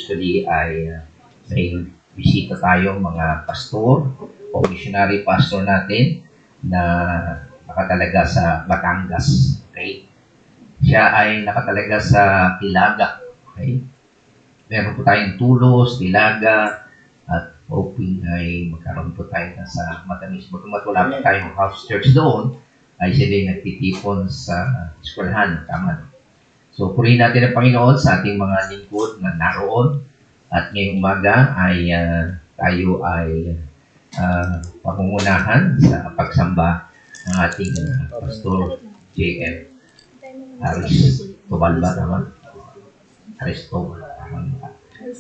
usually ay may bisita tayo mga pastor o missionary pastor natin na nakatalaga sa Batangas. Okay? Siya ay nakatalaga sa Ilaga. Okay? Meron po tayong Tulos, Ilaga, at hoping ay magkaroon po tayo na sa Matamis. Wala pa tayong house church doon, ay sila yung nagtitipon sa eskwelahan. Tama. So, purihin natin ang Panginoon sa ating mga lingkod na naroon. At ngayong umaga ay tayo ay pangungunahan sa pagsamba ng ating Pastor J.M. Haris Tobalba, tama? Haris Tobalba.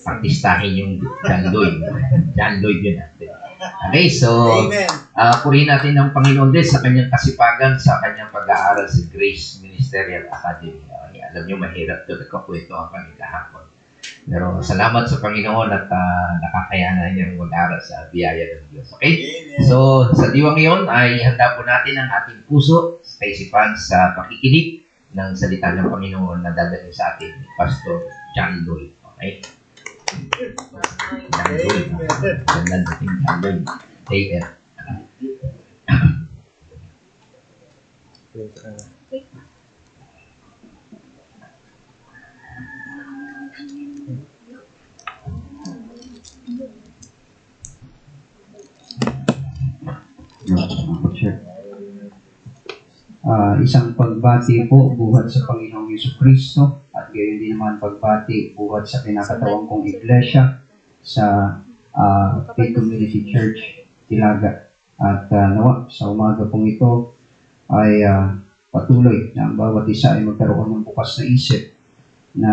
Artistahin yung John Lloyd. John Lloyd yun natin. Okay, so purihin natin ang Panginoon din sa kanyang kasipagan, sa kanyang pag-aaral sa Grace Ministerial Academy. Okay, alam nyo, mahirap ito. Nagkakwento ang kami kahapon. Pero salamat sa Panginoon at nakakayanan niyang mag-aaral sa biyaya ng Diyos. Okay? So, sa diwang ngayon ay handa po natin ang ating puso, sa kaisipan, sa pakikinig ng salita ng Panginoon na dadalhin sa atin ni Pastor John Lloyd. Okay? John Lloyd. Ganda natin John Lloyd. A.M. Isang pagbati po buhat sa Panginoong Jesucristo at gayon din naman pagbati buhat sa kinakatawang kong iglesia sa Faith Community Church Ilaga. At nawa sa umaga pong ito ay patuloy na ang bawat isa ay magkaroon ng bukas na isip na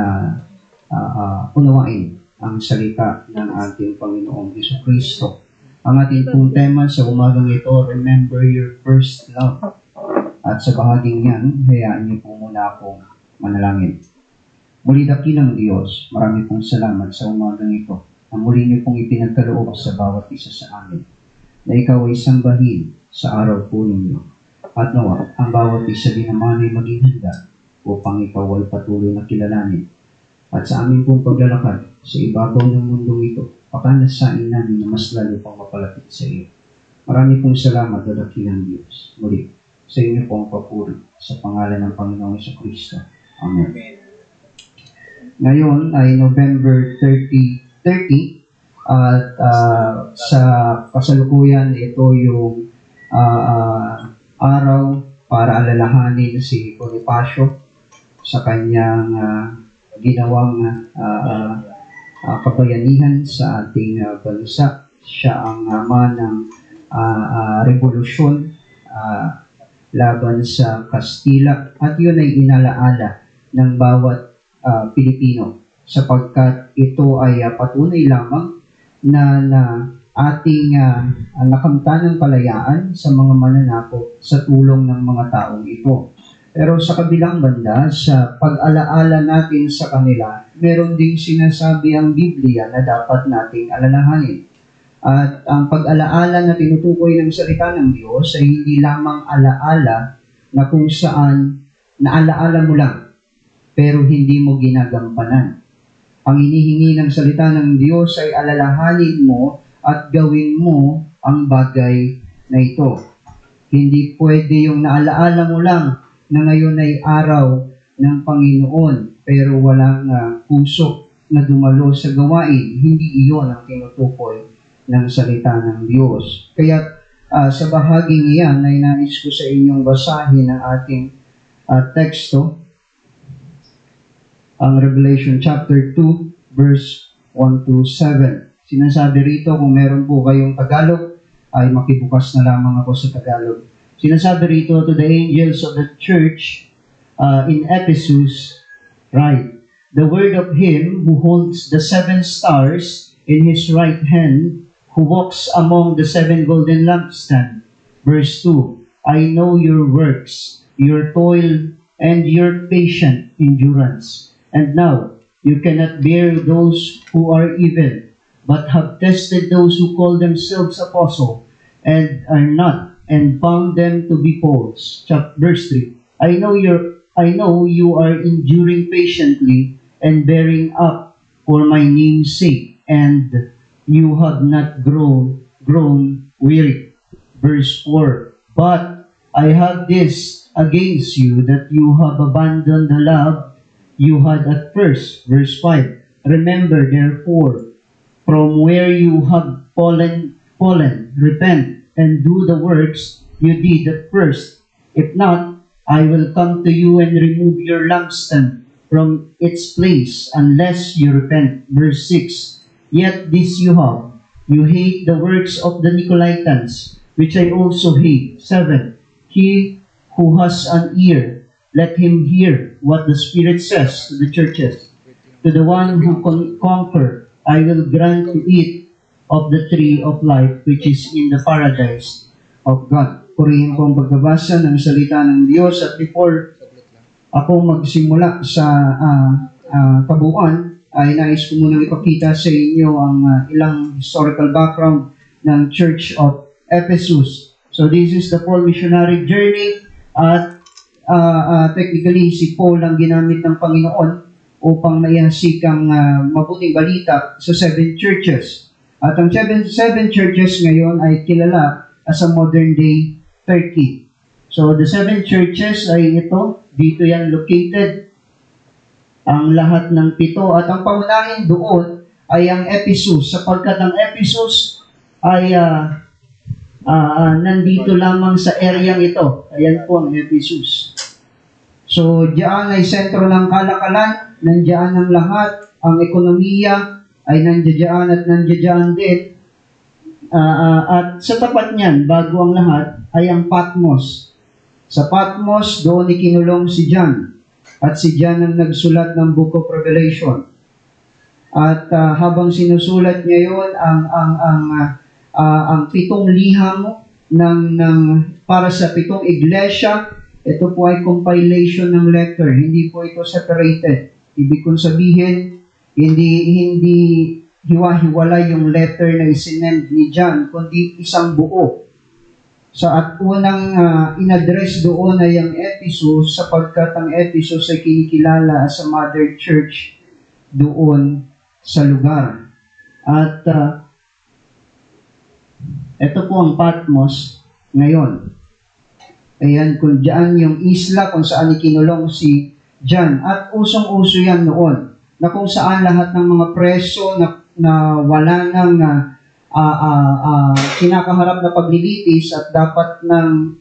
unawain ang salita ng ating Panginoong Jesucristo. Ang ating pong tema sa umagang ito, Remember Your First Love. At sa bahaging yan, hayaan niyo po muna akong manalangin. Muli dakilang Diyos, marami pong salamat sa umagang ito na muli niyo pong ipinagkaloob sa bawat isa sa amin na ikaw ay sambahin sa araw po ninyo. At nawa, ang bawat isa din naman ay maging handa upang ikaw ay patuloy na kilalanin. At sa amin pong paglalakad sa ibabaw ng mundong ito, pakanasain namin na mas lalo pang mapalapit sa iyo. Marami pong salamat, dakilang Diyos. Muli, sa inyo pong papuri sa pangalan ng Panginoong Jesucristo. Amen. Ngayon ay November 30 at sa kasalukuyan ito yung araw para alalahanin si Bonifacio sa kanyang ginawang kabayanihan sa ating bansa. Siya ang ama ng revolusyon laban sa Kastila at yun ay inalaala ng bawat Pilipino sapagkat ito ay patunay lamang na ating nakamtan ng kalayaan sa mga mananakop sa tulong ng mga taong ito. Pero sa kabilang banda, sa pag-alaala natin sa kanila, meron ding sinasabi ang Biblia na dapat nating alalahanin. At ang pag-alaala na tinutukoy ng salita ng Diyos ay hindi lamang alaala na kung saan naalaala mo lang, pero hindi mo ginagampanan. Ang hinihingi ng salita ng Diyos ay alalahanin mo at gawin mo ang bagay na ito. Hindi pwede yung naalaala mo lang na ngayon ay araw ng Panginoon, pero walang puso na dumalo sa gawain. Hindi iyon ang tinutukoy ng salita ng Diyos. Kaya sa bahaging iyan ay nais ko sa inyong basahin ang ating teksto, ang Revelation chapter 2, verse 1 to 7. Sinasabi rito, kung meron po kayong Tagalog, ay makibukas na lamang ako sa Tagalog. Sinasabi rito, to the angels of the church in Ephesus, write, the word of him who holds the 7 stars in his right hand, who walks among the 7 golden lampstands. Verse 2, I know your works, your toil, and your patient endurance. And now, you cannot bear those who are evil, but have tested those who call themselves apostle, and are not, and found them to be false. Verse 3, I know you are enduring patiently and bearing up for my name's sake, and you have not grown weary. Verse 4, but I have this against you, that you have abandoned the love you had at first. Verse 5, remember therefore from where you have fallen, repent, and do the works you did at first. If not, I will come to you and remove your lampstand from its place, unless you repent. Verse 6, yet this you have, you hate the works of the Nicolaitans, which I also hate. 7, he who has an ear, let him hear what the Spirit says to the churches. To the one who conquer, I will grant to eat of the tree of life, which is in the paradise of God. Purihin ko ang pagbabasa ng salita ng Diyos. At before ako magsimula sa kabuuan, ay nais ko munang ipakita sa inyo ang ilang historical background ng Church of Ephesus. So this is the Paul missionary journey, at technically si Paul ang ginamit ng Panginoon upang maihasik ang mabuting balita sa 7 churches. At ang 7 churches ngayon ay kilala as a modern day Turkey. So the 7 churches ay ito, dito yan located, ang lahat ng 7, at ang paunahin doon ay ang Ephesus, sapagkat ang Ephesus ay nandito lamang sa areang ito. Ayan po ang Ephesus. So diyan ay sentro ng kalakalan, nandiyan ang lahat, ang ekonomiya ay nandiyan at nandiyan din. At sa tapat niyan, bago ang lahat, ay ang Patmos. Sa Patmos, doon ikinulong si John. At si John ang nagsulat ng Book of Revelation. At habang sinusulat niya yun, ang 7 liham para sa 7 iglesia, ito po ay compilation ng letter. Hindi po ito separated. Ibig kong sabihin, hindi hiwa-hiwalay yung letter na isinend ni John, kundi isang buo. At unang in-address doon ay ang Ephesus, sapagkat ang Ephesus ay kinikilala as a mother church doon sa lugar. At ito po ang Patmos ngayon. Ayan, kung diyan yung isla kung saan ikinulong si John. At usong-uso yan noon, na kung saan lahat ng mga preso na wala nang kinakaharap na paglilitis at dapat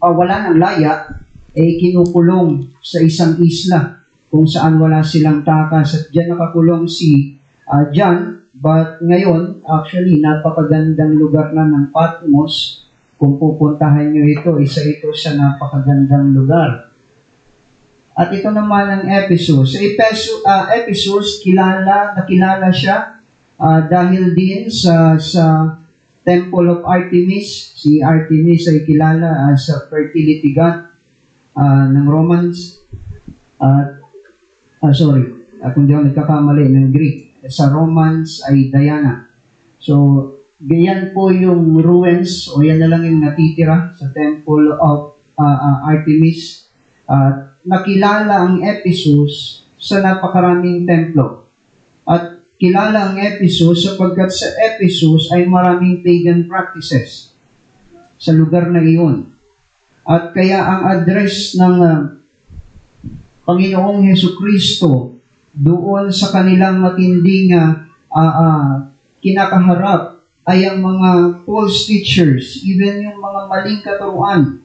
wala ng laya, kinukulong sa isang isla kung saan wala silang takas. At diyan nakakulong si John. But ngayon, actually, napakagandang lugar na ng Patmos. Kung pupuntahan nyo ito, isa ito sa napakagandang lugar. At ito naman ang Ephesus. Ephesus, nakilala siya dahil din sa Temple of Artemis. Si Artemis ay kilala as a fertility god ng Romans. Kung di ako nagkakamali, ng Greek. Sa Romans ay Diana. So, ganyan po yung ruins, o yan na lang yung natitira sa Temple of Artemis. Nakilala ang Ephesus sa napakaraming templo. At kilala ang Ephesus sapagkat sa Ephesus ay maraming pagan practices sa lugar na iyon. At kaya ang address ng Panginoong Hesukristo doon sa kanilang matinding kinakaharap ay ang mga false teachers, even yung mga maling katuruan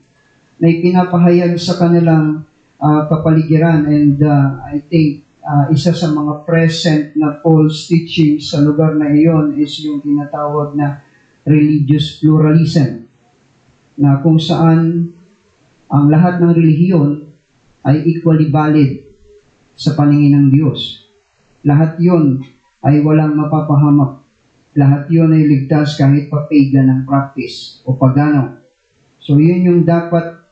na ipinapahayag sa kanilang kapaligiran. And I think isa sa mga present na false teaching sa lugar na iyon is yung tinatawag na religious pluralism, na kung saan ang lahat ng relihiyon ay equally valid sa paningin ng Diyos. Lahat yon ay walang mapapahamak. Lahat yon ay ligtas kahit pa pagan ng practice o pagano. So yun yung dapat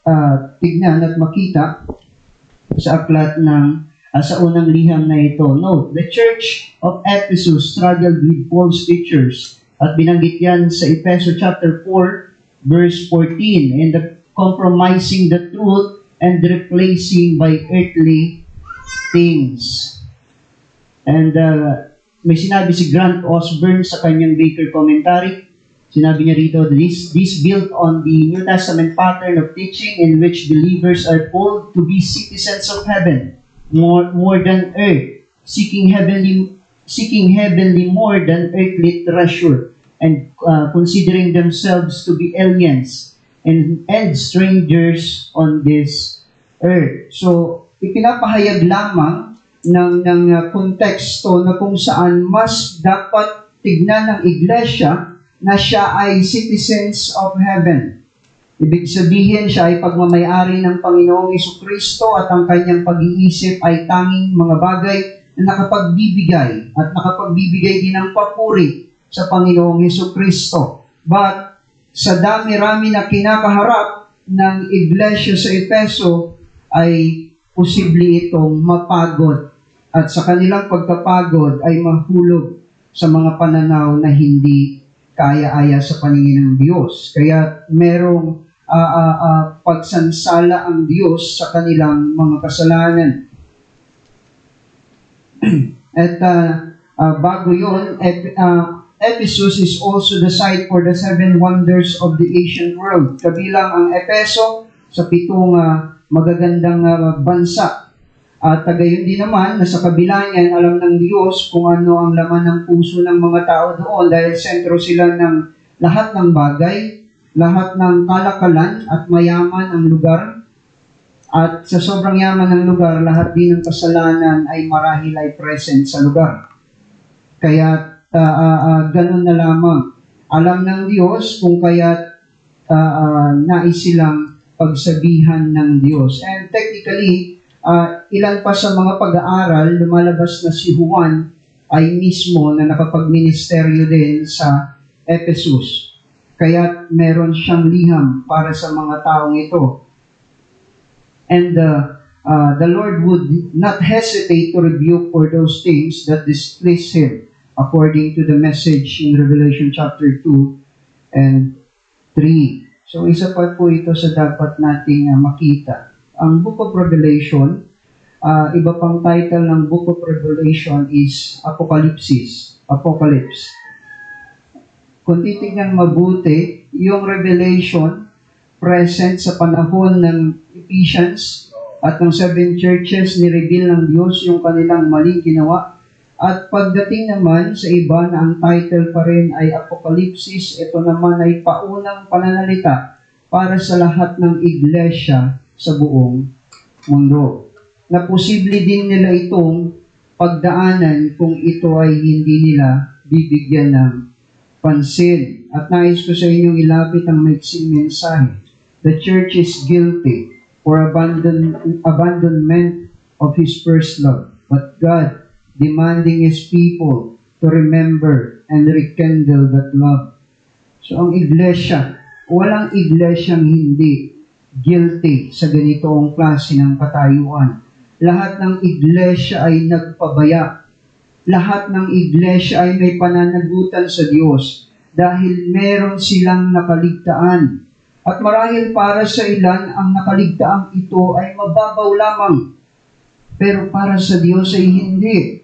tignan at makita sa aklat ng sa unang liham na ito. Note, the Church of Ephesus struggled with false teachers. At binanggit yan sa Ephesians chapter 4, verse 14, and the compromising the truth and replacing by earthly things. And may sinabi si Grant Osborne sa kanyang Baker commentary. Sinabi niya rito, this built on the New Testament pattern of teaching in which believers are called to be citizens of heaven, more than earth, seeking heavenly more than earthly treasure, and considering themselves to be aliens and strangers on this earth. So, ipinapahayag lamang ng konteksto na kung saan mas dapat tignan ng iglesia na siya ay citizens of heaven. Ibig sabihin, siya ay pagmamayari ng Panginoong Jesucristo at ang kanyang pag-iisip ay tanging mga bagay na nakapagbibigay at nakapagbibigay din ng papuri sa Panginoong Jesucristo. But sa dami-rami na kinakaharap ng iglesia sa Efeso ay posible itong mapagod at sa kanilang pagkapagod ay mahulog sa mga pananaw na hindi kaya-aya sa paningin ng Diyos. Kaya merong pagsansala ang Diyos sa kanilang mga kasalanan. At bago yun, Ephesus is also the site for the 7 wonders of the ancient world. Kabilang ang Efeso sa 7 magagandang bansa. At gayon din naman, na sa kabila niyan, alam ng Diyos kung ano ang laman ng puso ng mga tao doon dahil sentro sila ng lahat ng bagay, lahat ng kalakalan at mayaman ang lugar. At sa sobrang yaman ng lugar, lahat din ng kasalanan ay marahil ay present sa lugar. Kaya ganun na lamang. Alam ng Diyos kung kaya't nais silang pagsabihan ng Diyos. And technically, ilan pa sa mga pag-aaral, lumalabas na si Juan ay mismo na nakapagministeryo din sa Ephesus. Kaya meron siyang liham para sa mga taong ito. And the Lord would not hesitate to rebuke for those things that displease Him, according to the message in Revelation chapter 2 and 3. So isa pa po ito sa dapat nating makita. Ang Book of Revelation, iba pang title ng Book of Revelation is Apocalypse. Kung titignan mabuti, yung Revelation present sa panahon ng Ephesians at ng 7 churches, ni-reveal ng Diyos yung kanilang maling ginawa. At pagdating naman sa iba na ang title pa rin ay Apocalypse, ito naman ay paunang pananalita para sa lahat ng iglesia sa buong mundo. Na posible din nila itong pagdaanan kung ito ay hindi nila bibigyan ng pansin. At nais ko sa inyong ilapit ang maiksing mensahe. The church is guilty for abandonment of His first love, but God demanding His people to remember and rekindle that love. So ang iglesia, walang iglesyang hindi guilty sa ganitong klase ng katayuan. Lahat ng iglesia ay nagpabaya. Lahat ng iglesia ay may pananagutan sa Diyos dahil meron silang nakaligtaan. At marahil para sa ilan, ang nakaligtaan ito ay mababaw lamang. Pero para sa Diyos ay hindi.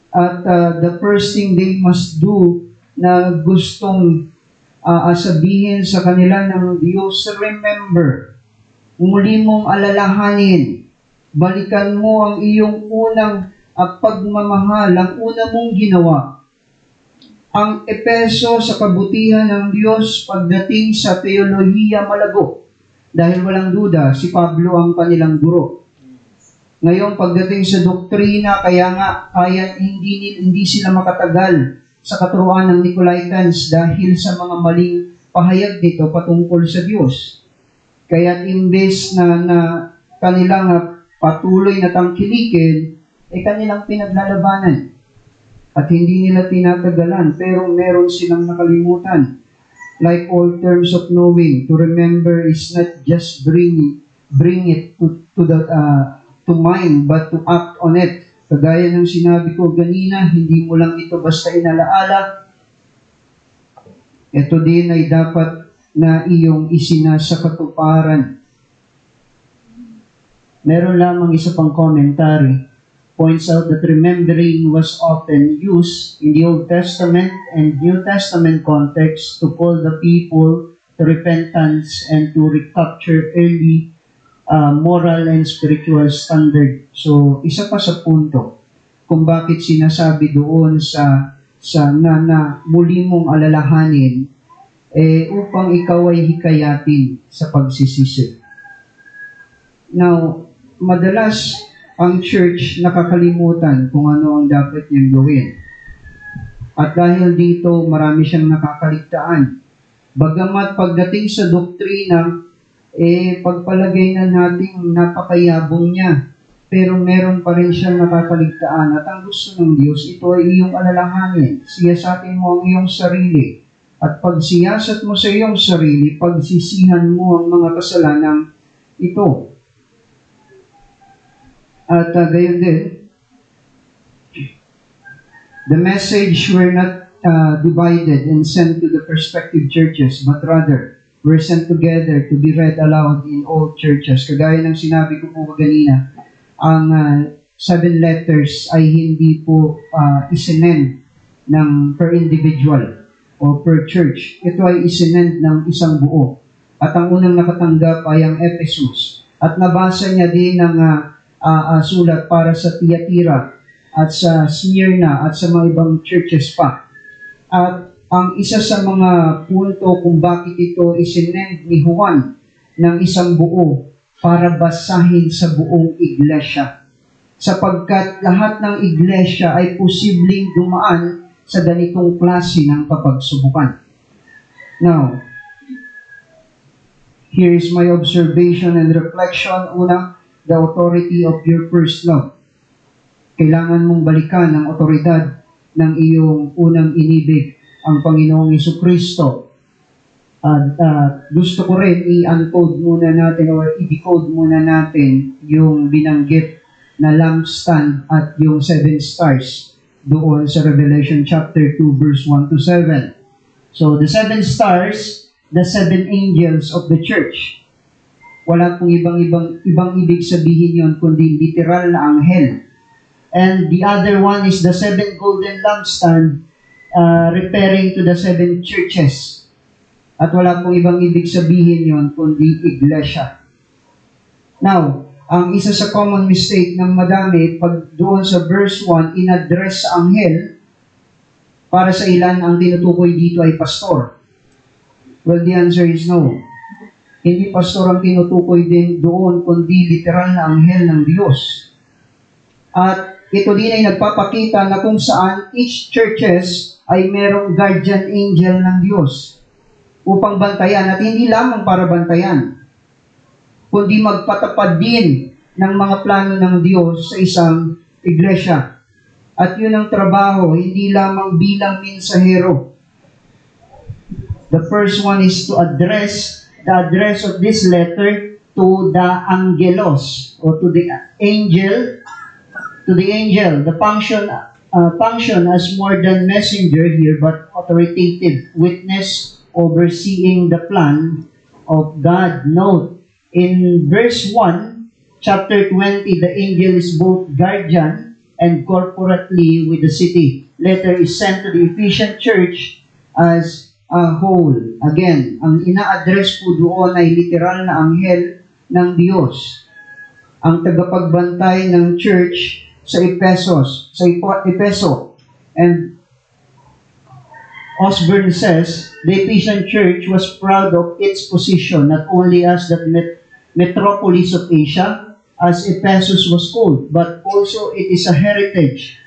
At the first thing they must do na gustong sabihin sa kanila ng Diyos, remember, muli mong alalahanin, balikan mo ang iyong unang pagmamahal, ang una mong ginawa. Ang Efeso sa kabutihan ng Diyos pagdating sa teolohiya malago. Dahil walang duda, si Pablo ang kanilang guro. Ngayon, pagdating sa doktrina, kaya hindi sila makatagal sa katuruan ng Nicolaitans dahil sa mga maling pahayag nito patungkol sa Diyos. Kaya imbes na kanilang patuloy na tangkilikin, kanilang pinaglalabanan. At hindi nila tinatagalan, pero meron silang nakalimutan. Like all terms of knowing, to remember is not just bring it to mind, but to act on it. Kagaya ng sinabi ko ganina, hindi mo lang ito basta inalaala. Ito din ay dapat na iyong isinasakatuparan. Meron lamang isa pang commentary. points out that remembering was often used in the Old Testament and New Testament context to call the people to repentance and to recapture early moral and spiritual standard. So, isa pa sa punto kung bakit sinasabi doon sa na muli mong alalahanin upang ikaw ay hikayatin sa pagsisisi. Now, madalas ang church nakakalimutan kung ano ang dapat niyang gawin. At dahil dito, marami siyang nakakaligtaan. Bagamat pagdating sa doktrina, pagpalagay na nating napakayabong niya, pero meron pa rin siyang nakakaligtaan. At ang gusto ng Diyos, ito ay iyong alalahanin. Siyasatin mo ang iyong sarili. At pag siyasat mo sa iyong sarili, pagsisihan mo ang mga kasalanang ito. At gayon din, the message were not divided and sent to the respective churches, but rather were sent together to be read aloud in all churches. Kagaya ng sinabi ko po kanina, ang 7 letters ay hindi po isinend ng per individual o per church. Ito ay isinend ng isang buo. At ang unang nakatanggap ay ang Ephesus. At nabasa niya din ng sulat para sa Thyatira at sa Smyrna at sa mga ibang churches pa. At ang isa sa mga punto kung bakit ito isinend ni Juan ng isang buo para basahin sa buong iglesia. Sapagkat lahat ng iglesia ay posibleng dumaan sa ganitong klase ng kapagsubukan. Now, here is my observation and reflection. Una, the authority of your first love. Kailangan mong balikan ang otoridad ng iyong unang inibig, ang Panginoong Jesucristo. At gusto ko rin i-uncode muna natin o i-decode muna natin yung binanggit na lampstand at yung 7 stars doon sa Revelation chapter 2 verse 1 to 7. So the 7 stars, the 7 angels of the church. Wala pong ibang ibig sabihin yon kundi literal na anghel. And the other one is the 7 golden lampstand, referring to the 7 churches. At wala pong ibang ibig sabihin yon kundi iglesia. Now, ang isa sa common mistake ng madami, pag doon sa verse 1, in-address sa anghel, para sa ilan ang tinutukoy dito ay pastor. Well, the answer is no. Hindi pastor ang tinutukoy din doon, kundi literal na anghel ng Diyos. At ito din ay nagpapakita na kung saan each churches ay merong guardian angel ng Diyos upang bantayan, at hindi lamang para bantayan, kundi magpatupad din ng mga plano ng Diyos sa isang iglesia. At yun ang trabaho, hindi lamang bilang mensahero. The first one is to address the address of this letter to the angelos, or to the angel. The function as more than messenger here, but authoritative witness overseeing the plan of God. Note, in verse 1, chapter 20, the angel is both guardian and corporately with the city. Letter is sent to the Ephesian church as a whole. Again, ang ina-address po doon ay literal na anghel ng Diyos. Ang tagapagbantay ng church sa Efeso. And Osborne says, the Ephesian church was proud of its position, not only as the metropolis of Asia, as Ephesus was called, but also it is a heritage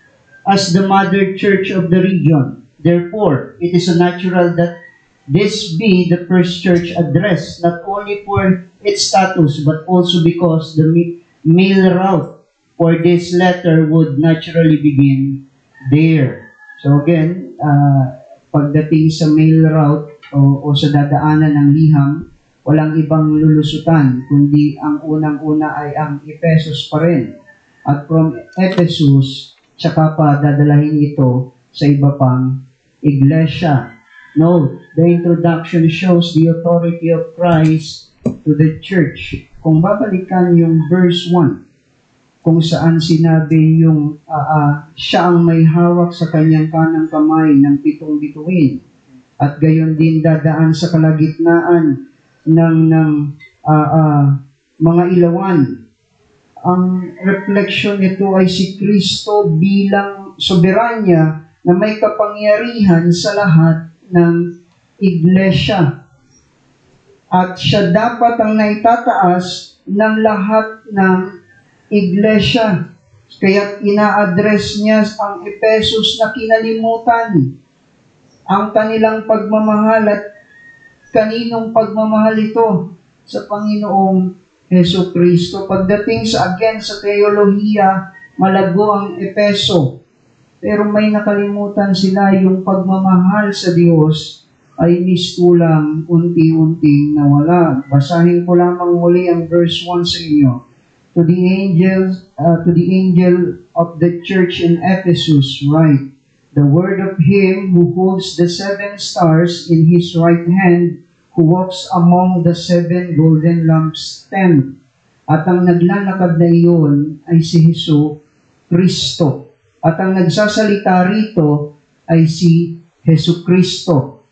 as the mother church of the region. Therefore, it is natural that this be the first church addressed, not only for its status, but also because the mail route for this letter would naturally begin there. So again, pagdating sa mail route o sa dadaanan ng liham, walang ibang lulusutan, kundi ang unang-una ay ang Ephesus pa rin. At from Ephesus, tsaka pa dadalahin ito sa iba pang iglesia. Note, the introduction shows the authority of Christ to the church. Kung babalikan yung verse 1, kung saan sinabi yung siya ang may hawak sa kanyang kanang kamay ng 7 bituin. At gayon din dadaan sa kalagitnaan ng mga ilawan. Ang reflection nito ay si Kristo bilang soberanya na may kapangyarihan sa lahat ng iglesia. At siya dapat ang naitataas ng lahat ng iglesia. Kaya ina-address niya ang Ephesus na kinalimutan ang kanilang pagmamahal at kaninong pagmamahal ito sa Panginoong Hesus Kristo. Pagdating sa teolohiya, malago ang Efeso. Pero may nakalimutan sila, yung pagmamahal sa Diyos ay mistulang unti-unting nawala. Basahin ko lamang muli ang verse 1 sa inyo. To the angel of the church in Ephesus write, the word of him who holds the 7 stars in his right hand, who walks among the 7 golden lampstands. At ang naglalakad na iyon ay si Hesus Kristo. At ang nagsasalita rito ay si Hesus Kristo.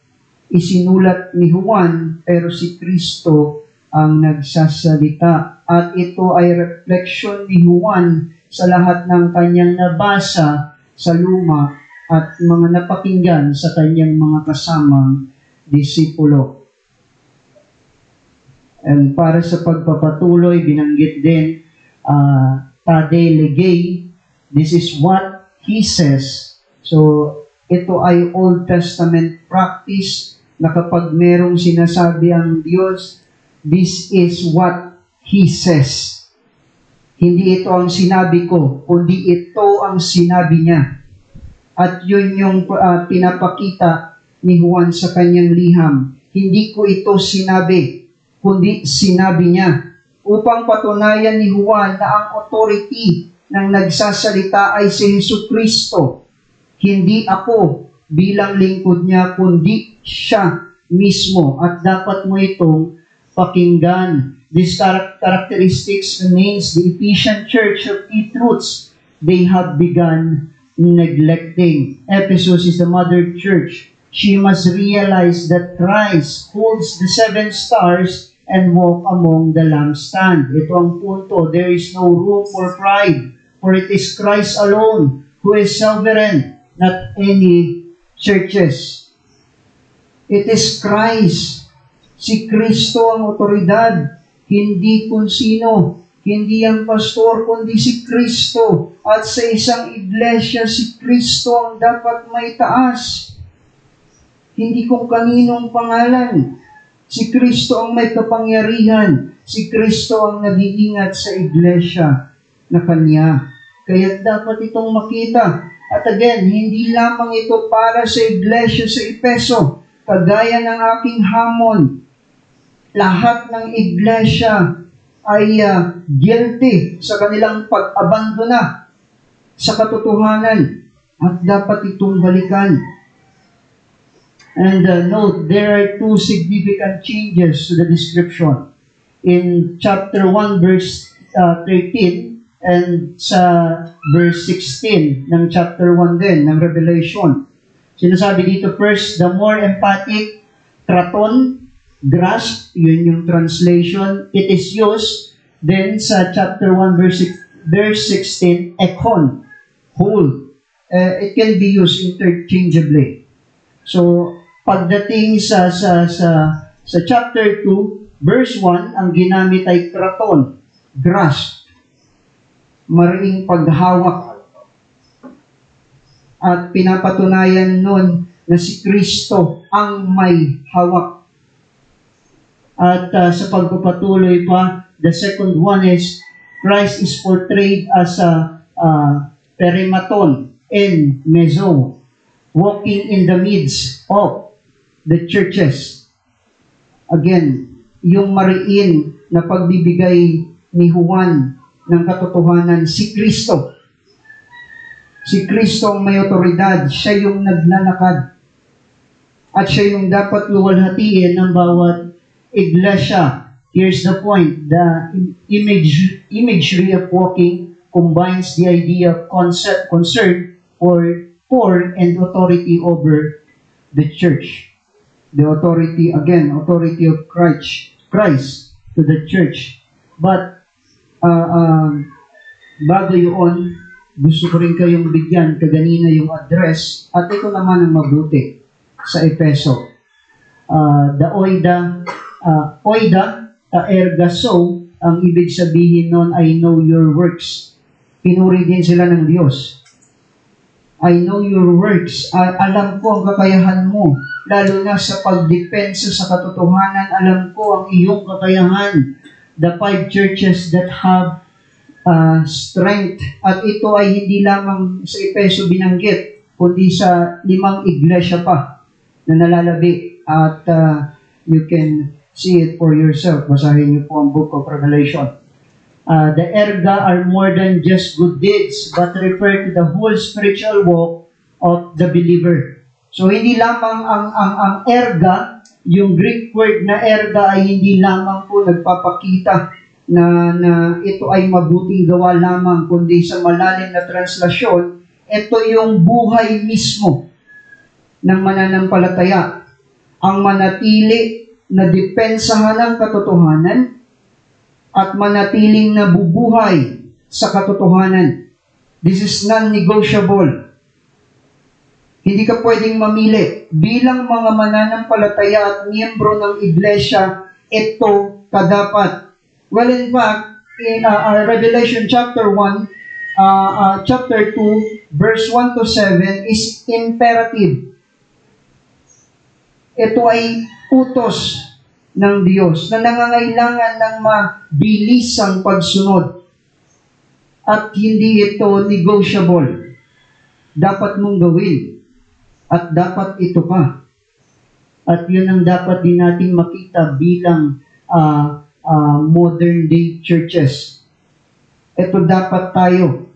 Isinulat ni Juan, pero si Kristo ang nagsasalita. At ito ay reflection ni Juan sa lahat ng kanyang nabasa sa luma at mga napakinggan sa kanyang mga kasamang disipulo. And para sa pagpapatuloy, binanggit din, Tade Legay, this is what he says. So, ito ay Old Testament practice na kapag merong sinasabi ang Diyos, this is what he says. Hindi ito ang sinabi ko, kundi ito ang sinabi niya. At yun yung pinapakita ni Juan sa kanyang liham. Hindi ko ito sinabi, kundi sinabi niya. Upang patunayan ni Juan na ang authority ng nagsasalita ay si Hesus Kristo. Hindi ako bilang lingkod niya, kundi siya mismo. At dapat mo itong pakinggan. This characteristics remains the Ephesian church of e-truths they have begun neglecting. Ephesus is the mother church. She must realize that Christ holds the 7 stars and walk among the lampstand. Ito ang punto. There is no room for pride, for it is Christ alone who is sovereign, not any churches. It is Christ. Si Kristo ang otoridad, hindi kung sino. Hindi ang pastor, kundi si Kristo. At sa isang iglesia, si Kristo ang dapat may taas. Hindi kung kaninong pangalan. Si Kristo ang may kapangyarihan. Si Kristo ang nag-iingat sa iglesia na Kanya. Kaya dapat itong makita. At again, hindi lamang ito para sa iglesia sa Efeso. Kagaya ng aking hamon, lahat ng iglesia ay guilty sa kanilang pag-abandona sa katotohanan at dapat itong balikan. And note, there are 2 significant changes to the description. In chapter 1, verse 13, and sa verse 16 ng chapter 1 din, ng Revelation. Sinasabi dito, first, the more emphatic, kraton, grasp, yun yung translation, it is used. Then sa chapter 1, verse 16, ekon, hold. It can be used interchangeably. So, pagdating sa chapter 2, verse 1, ang ginamit ay kraton, grasp, mariing paghawak. At pinapatunayan nun na si Kristo ang may hawak. At sa pagpapatuloy pa, the second one is, Christ is portrayed as a perimaton and meso, walking in the midst of the churches. Again, yung mariin na pagbibigay ni Juan ng katotohanan, si Kristo. Si Kristo ang may otoridad, siya yung naglalakad. At siya yung dapat luwalhatiin ng bawat iglesia. Here's the point, the imagery of walking combines the idea of concept, concern for and authority over the church. The authority, again, authority of Christ to the church. But, bago yun, gusto ko rin kayong bigyan kaganina yung address at ito naman ang mabuti sa Efeso. The oida, ta ergaso, ang ibig sabihin nun, I know your works. Pinuri din sila ng Diyos. I know your works. Alam ko ang kakayahan mo. Lalo na sa pagdepensa sa katotohanan, alam ko ang iyong kakayahan. The 5 churches that have strength. At ito ay hindi lamang sa Efeso binanggit, kundi sa 5 iglesia pa na nalalabi. At you can see it for yourself. Basahin niyo po ang Book of Revelation. The erga are more than just good deeds, but refer to the whole spiritual walk of the believer. So, hindi lamang ang erga, yung Greek word na erga ay hindi lamang po nagpapakita na ito ay mabuting gawa lamang, kundi sa malalim na translasyon, ito yung buhay mismo ng mananampalataya. Ang manatili na depensahan ng katotohanan at manatiling nabubuhay sa katotohanan. This is non-negotiable. Hindi ka pwedeng mamili. Bilang mga mananampalataya at miyembro ng iglesia, ito kadapat. Well, in fact, in Revelation chapter 1, chapter 2, verse 1 to 7 is imperative. Ito ay utos ng Diyos na nangangailangan ng mabilisang pagsunod. At hindi ito negotiable. Dapat mong gawin. At dapat ito pa. At yun ang dapat din natin makita bilang modern day churches. Ito dapat tayo.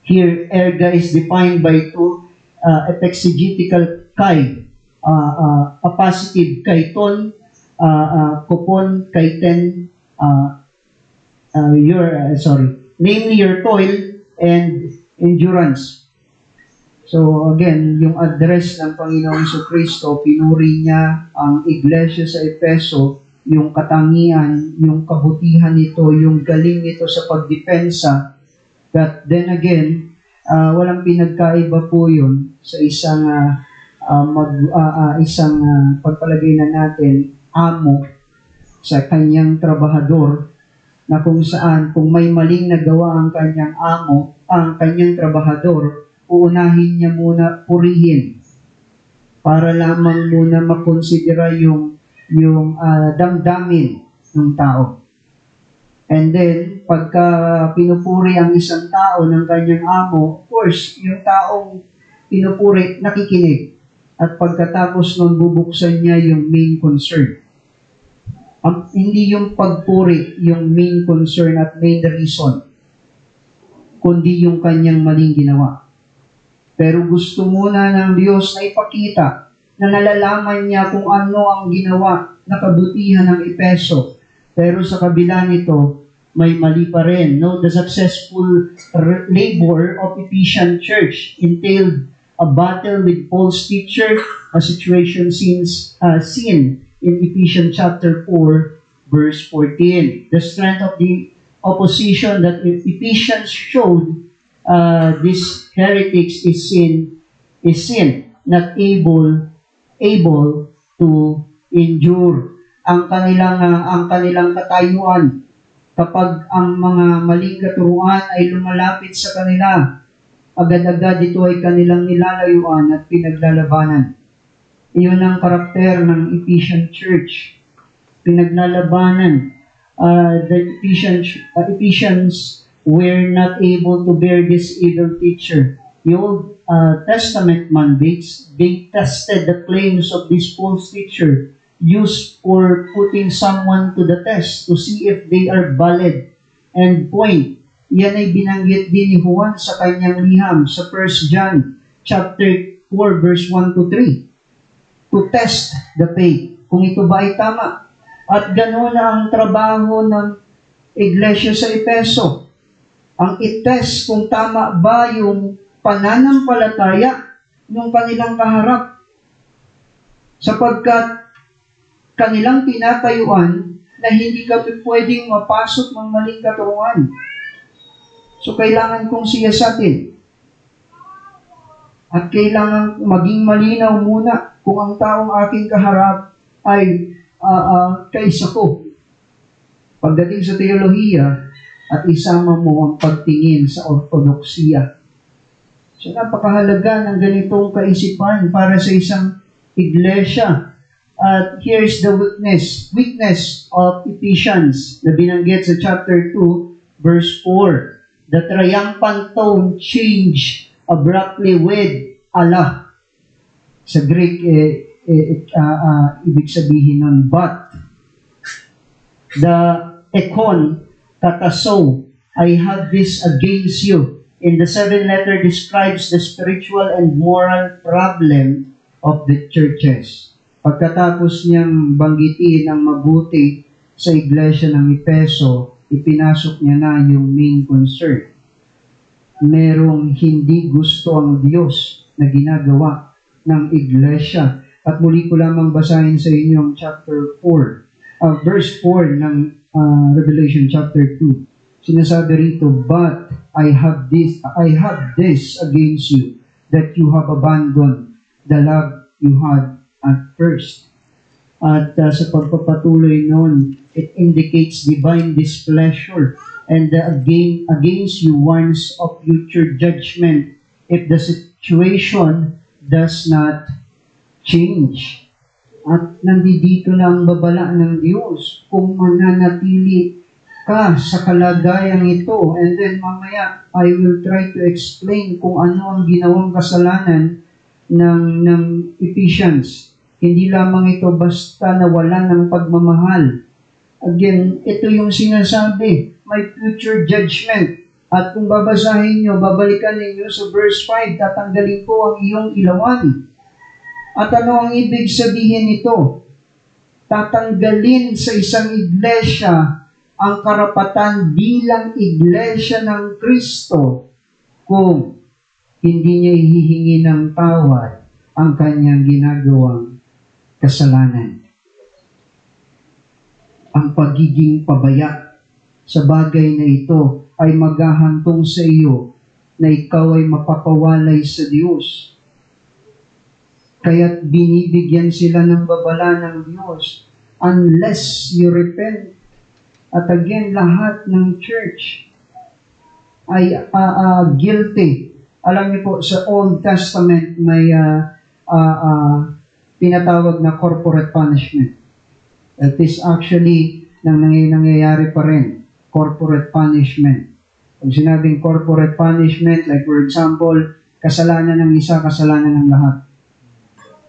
Here, erga is defined by 2 exegetical kai. A positive kaiton, kupon kaiten, namely your toil and endurance. So again, yung address ng Panginoong Jesucristo, pinuri niya ang iglesia sa Efeso, yung katangian, yung kabutihan nito, yung galing nito sa pagdepensa. But then again, walang pinagkaiba po yun sa isang pagpalagay na natin, amo sa kanyang trabahador, na kung saan, kung may maling nagawa ang kanyang amo, ang kanyang trabahador, uunahin niya muna purihin para lamang muna makonsidera yung damdamin ng tao. And then, pagka pinupuri ang isang tao ng kanyang amo, of course, yung taong pinupuri, nakikinig. At pagkatapos nun, bubuksan niya yung main concern. Hindi yung pagpuri, yung main concern at main reason, kundi yung kanyang maling ginawa. Pero gusto muna ng Diyos na ipakita na nalalaman niya kung ano ang ginawa na kabutihan ng Efeso. Pero sa kabila nito, may mali pa rin. No, the successful labor of Ephesian church entailed a battle with false teacher, a situation seen in Ephesians chapter 4, verse 14. The strength of the opposition that Ephesians showed these heretics is sin, not able to endure. Ang kanilang katayuan, kapag ang mga maling katuruan ay lumalapit sa kanila, agad-agad ito ay kanilang nilalayuan at pinaglalabanan. Iyon ang karakter ng Ephesian Church. Pinaglalabanan. The Ephesians were not able to bear this evil teacher. The Old Testament mandates, they tested the claims of this false teacher used for putting someone to the test to see if they are valid and point. Yan ay binanggit din ni Juan sa kanyang liham sa 1 John chapter 4 verse 1 to 3 to test the faith kung ito ba ay tama. At gano'n na ang trabaho ng iglesia sa Efeso. ang itest kung tama ba yung pananampalataya ng kanilang kaharap. Sapagkat kanilang tinatayuan na hindi kami pwedeng mapasok ng maling katuruan. So, kailangan kong siyasatin. At kailangan maging malinaw muna kung ang taong aking kaharap ay kaisa ko. Pagdating sa teolohiya, at isama mo ang pagtingin sa ortodoksiya. So, napakahalaga ng ganitong kaisipan para sa isang iglesia. At here's the weakness of Ephesians na binanggit sa chapter 2, verse 4. The triumphant tone change abruptly with Allah. Sa Greek, ibig sabihin nun, but. The ekon, kataso, I have this against you. In the 7th letter describes the spiritual and moral problem of the churches. Pagkatapos niyang banggitin ang mabuti sa iglesia ng Efeso, ipinasok niya na yung main concern. Merong hindi gusto ang Diyos na ginagawa ng iglesia. At muli ko lamang basahin sa inyo ang chapter 4, verse 4 ng Revelation chapter 2. Sinasabi rito, but I have this against you, that you have abandoned the love you had at first. At sa pagpapatuloy noon, it indicates divine displeasure and against you warns of future judgment if the situation does not change. At nandito na ang babala ng Diyos kung mananatili ka sa kalagayang ito. And then mamaya, I will try to explain kung ano ang ginawang kasalanan ng Ephesians. Hindi lamang ito basta nawalan ng pagmamahal. Again, ito yung sinasabi, may future judgment. At kung babasahin nyo, babalikan ninyo sa verse 5, tatanggalin ko ang iyong ilawan. At ano ang ibig sabihin nito? Tatanggalin sa isang iglesia ang karapatan bilang iglesia ng Kristo kung hindi niya hihingi ng tawad ang kanyang ginagawang kasalanan. Ang pagiging pabaya sa bagay na ito ay maghahantong sa iyo na ikaw ay mapapawalay sa Diyos. Kaya't binibigyan sila ng babala ng Diyos unless you repent. At again, lahat ng church ay guilty. Alam niyo po, sa Old Testament may tinatawag na corporate punishment. It is actually nangyayari pa rin, corporate punishment. Pag sinabing corporate punishment, like for example, kasalanan ng isa, kasalanan ng lahat.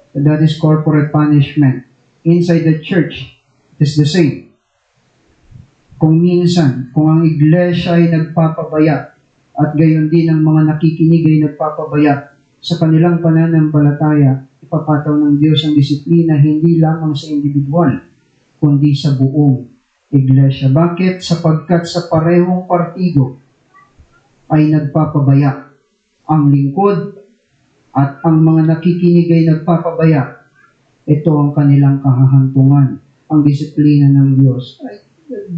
So that is corporate punishment. Inside the church, it is the same. Kung minsan, kung ang iglesia ay nagpapabaya, at gayon din ang mga nakikinig ay nagpapabaya sa kanilang pananampalataya, ipapataw ng Diyos ang disiplina hindi lamang sa individual, kundi sa buong iglesia. Bakit? Sapagkat sa parehong partido ay nagpapabaya ang lingkod at ang mga nakikinig ay nagpapabaya. Ito ang kanilang kahahantungan. Ang disiplina ng Diyos ay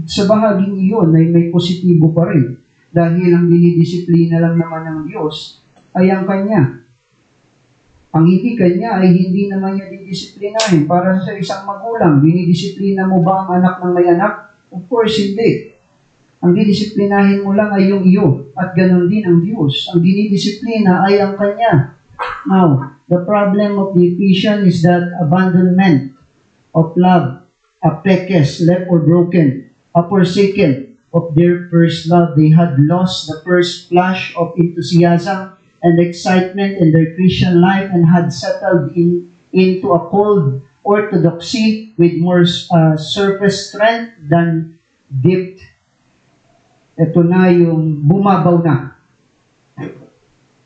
sa bahaging iyon ay may positibo pa rin. Dahil ang dinidisiplina lang naman ng Diyos ay ang Kanya. Ang hindi Kanya ay hindi naman niya didisiplinahin. Para sa isang magulang, dinidisiplina mo ba ang anak ng may anak? Of course, hindi. Ang didisiplinahin mo lang ay yung iyo. At ganon din ang Diyos. Ang dinidisiplina ay ang Kanya. Now, the problem of the Ephesians is that abandonment of love, apekes, left or broken, forsaken of their first love. They had lost the first flash of enthusiasm and excitement in their Christian life and had settled into a cold orthodoxy with more surface strength than depth. Ito na yung bumabaw na.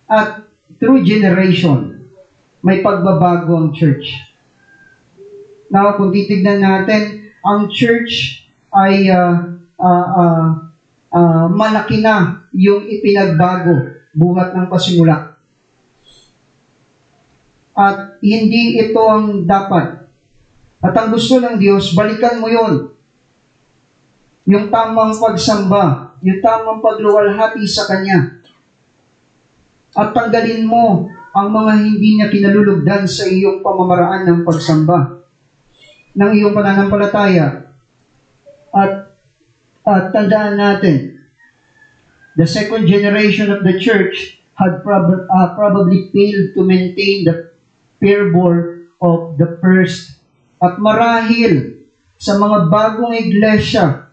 At through generation, may pagbabago ang church. Now, kung titignan natin, ang church ay malaki na yung ipinagbago buhat ng pasimula. At hindi ito ang dapat. At ang gusto ng Diyos, balikan mo yon. Yung tamang pagsamba, yung tamang pagluwalhati sa Kanya. At tanggalin mo ang mga hindi niya kinalulugdan sa iyong pamamaraan ng pagsamba, ng iyong pananampalataya. At tandaan natin, the second generation of the church had probably failed to maintain the fervor of the first. At marahil sa mga bagong iglesia,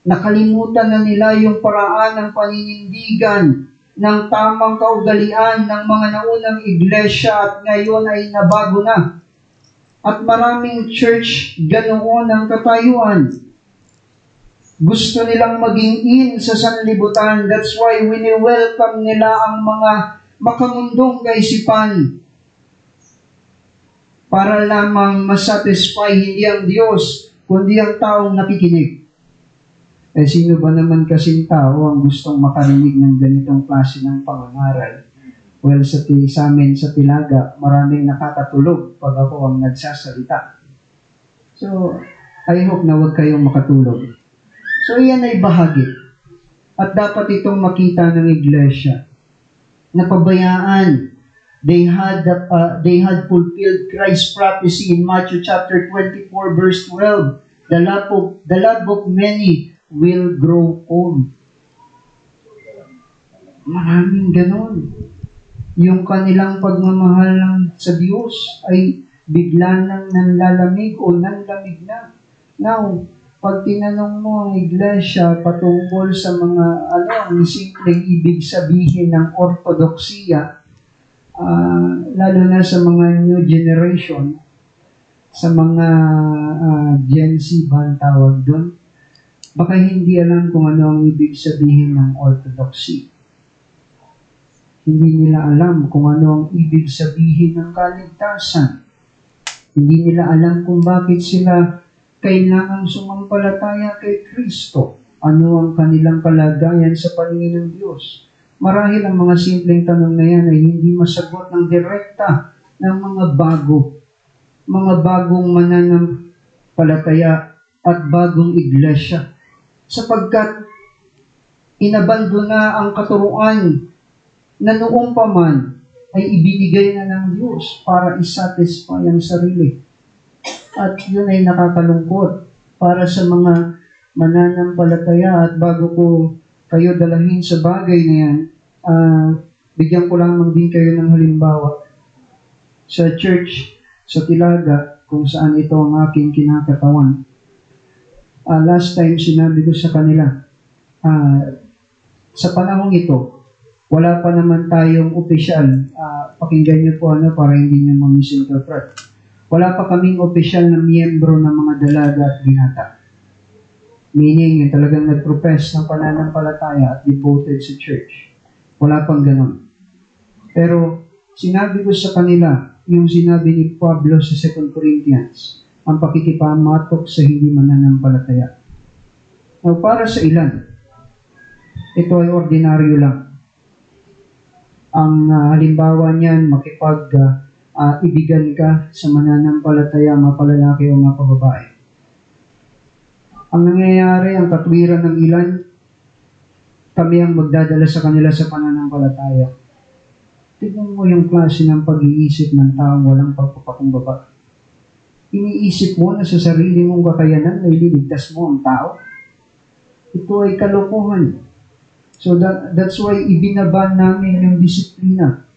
nakalimutan na nila yung paraan ng paninindigan ng tamang kaugalian ng mga naunang iglesia at ngayon ay nabago na. At maraming church ganoon ang katayuan. Gusto nilang maging in sa sanlibutan. That's why wini-welcome nila ang mga makamundong kaisipan para lamang masatisfy hindi ang Diyos, kundi ang taong nakikinig. Eh, sino ba naman kasing tao ang gustong makarinig ng ganitong klase ng pangangaral? Well, sa amin sa Tilaga, maraming nakakatulog pag ako ang nagsasalita. So, I hope na huwag kayong makatulog. So, yan ay bahagi. At dapat itong makita ng iglesia. Napabayaan. They had fulfilled Christ's prophecy in Matthew chapter 24, verse 12. The love of many will grow old. Maraming ganon. Yung kanilang pagmamahal sa Diyos ay bigla nang nanlalamig o nanlamig na. Now, pag tinanong mo ang iglesia patungkol sa mga ang simpleng ibig sabihin ng ortodoksiya, lalo na sa mga new generation, sa mga Gen Z ba ang tawag doon, baka hindi alam kung ano ang ibig sabihin ng orthodoxy. Hindi nila alam kung ano ang ibig sabihin ng kaligtasan. Hindi nila alam kung bakit sila kailangang sumampalataya kay Kristo. Ano ang kanilang kalagayan sa paningin ng Diyos. Marahil ang mga simpleng tanong na yan ay hindi masagot ng direkta ng mga bagong mananampalataya at bagong iglesia. Sapagkat inabandona ang katuruan na noong pa man ay ibinigay na ng Diyos para isatisfy ang sarili. At yun ay nakakalungkot para sa mga mananampalataya. At bago ko kayo dalahin sa bagay na yan, bigyan ko lamang din kayo ng halimbawa. Sa church, sa Tilaga, kung saan ito ang aking kinakatawan. Last time, sinabi ko sa kanila, sa panahong ito, wala pa naman tayong opisyal. Pakinggan niyo po para hindi niyo ma-misinterpret. Wala pa kaming opisyal na miyembro ng mga dalaga at binata. Meaning, yung talagang nag-profess ng pananampalataya at devoted sa church. Wala pang ganon. Pero, sinabi ko sa kanila, yung sinabi ni Pablo sa 2 Corinthians, ang pakikipamatok sa hindi mananampalataya. Now, para sa ilan, ito ay ordinaryo lang. Ang halimbawa niyan, ibigan ka sa mananampalataya, mapalalaki o mapababae. Ang nangyayari, ang katwiran ng ilan, kami ang magdadala sa kanila sa pananampalataya. Tignan mo yung klase ng pag-iisip ng taong walang pagpapakumbaba. Iniisip mo na sa sarili mong kakayanan na ililigtas mo ang tao. Ito ay kalokohan. So that's why ibinaban namin yung disiplina.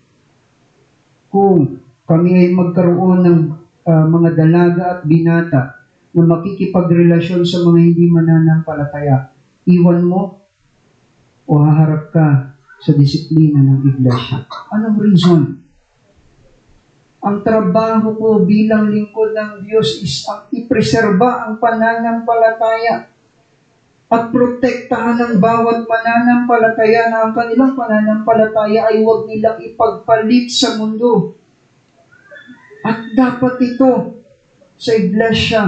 Kung kami ay magkaroon ng mga dalaga at binata na makikipagrelasyon sa mga hindi mananampalataya, iwan mo o haharap ka sa disiplina ng iglesia. Anong reason? Ang trabaho ko bilang lingkod ng Diyos is ang ipreserba ang pananampalataya at protektahan ng bawat mananampalataya na ang kanilang pananampalataya ay huwag nilang ipagpalit sa mundo. At dapat ito sa iglesia,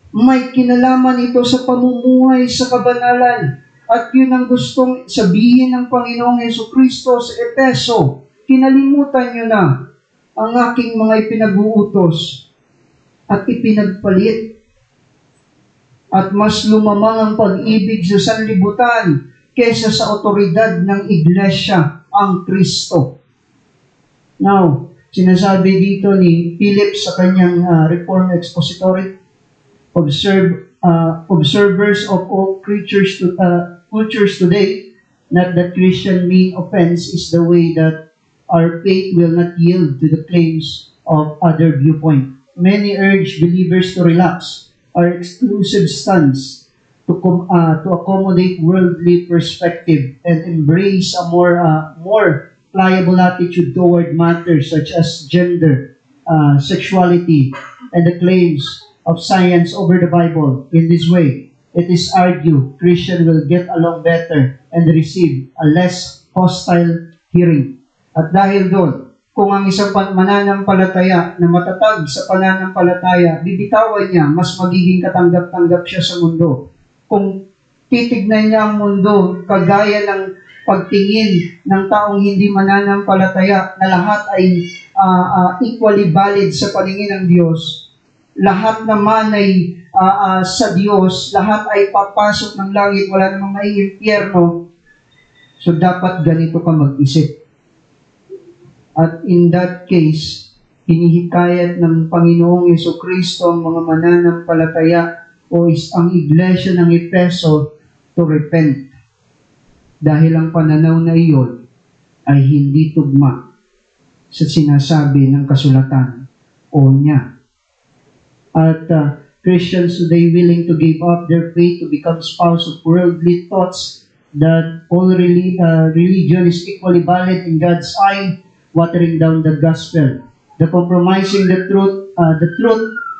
may kinalaman ito sa pamumuhay sa kabanalan At yun ang gustong sabihin ng Panginoong Jesucristo sa Efeso. Kinalimutan nyo na ang aking mga ipinag-uutos at ipinagpalit. At mas lumamang ang pag-ibig sa sanlibutan kesa sa otoridad ng Iglesia, ang Kristo. Now, sinasabi dito ni Philip sa kanyang Reformed Expository, observers of all cultures today, not that Christian main offense is the way that our faith will not yield to the claims of other viewpoint. Many urge believers to relax our exclusive stance to accommodate worldly perspective and embrace a more pliable attitude toward matters such as gender, sexuality, and the claims of science over the Bible. In this way, it is argued Christians will get along better and receive a less hostile hearing. At dahil doon, kung ang isang mananampalataya na matatag sa pananampalataya, bibitawan niya, mas magiging katanggap-tanggap siya sa mundo. Kung titignan niya ang mundo, kagaya ng pagtingin ng taong hindi mananampalataya na lahat ay equally valid sa paningin ng Diyos, lahat naman ay sa Diyos, lahat ay papasok ng langit, wala namang maiimpyerno. So dapat ganito ka mag-isip. At in that case, hinihikayat ng Panginoong Jesucristo ang mga mananampalataya o ang iglesia ng Efeso to repent. Dahil ang pananaw na iyon ay hindi tugma sa sinasabi ng kasulatan o niya. At Christians today willing to give up their faith to become spouse of worldly thoughts that all religion is equally valid in God's eye, watering down the gospel. The compromising the truth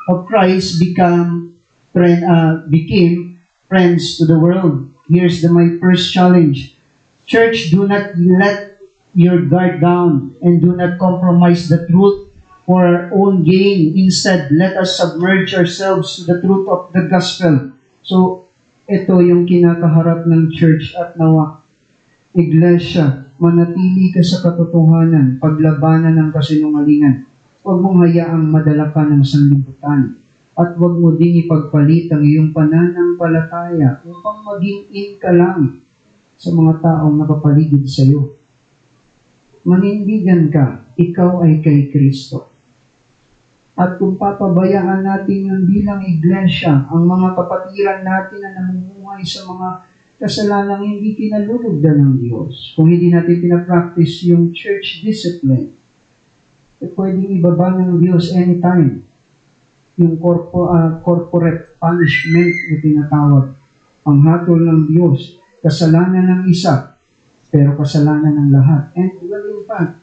of Christ became friends to the world. Here's my first challenge. Church, do not let your guard down and do not compromise the truth for our own gain. Instead, let us submerge ourselves to the truth of the gospel. So, ito yung kinakaharap ng church at nawa. Iglesia, manatili ka sa katotohanan, paglabanan ng kasinungalingan. Huwag mong hayaang madala ka ng sanlibutan. At huwag mo din ipagpalit ang iyong pananampalataya upang maging in ka lang sa mga taong nakapaligid sa iyo. Manindigan ka, ikaw ay kay Kristo. At kung papabayaan natin yung bilang iglesia, ang mga kapatiran natin na namumuhay sa mga kasalanang hindi kinalulugdan ng Diyos, kung hindi natin pinapractice yung church discipline, pwedeng ibaba ng Diyos anytime. Yung corporate punishment na tinatawag. Ang hatol ng Diyos, kasalanan ng isa, pero kasalanan ng lahat. And well, in fact,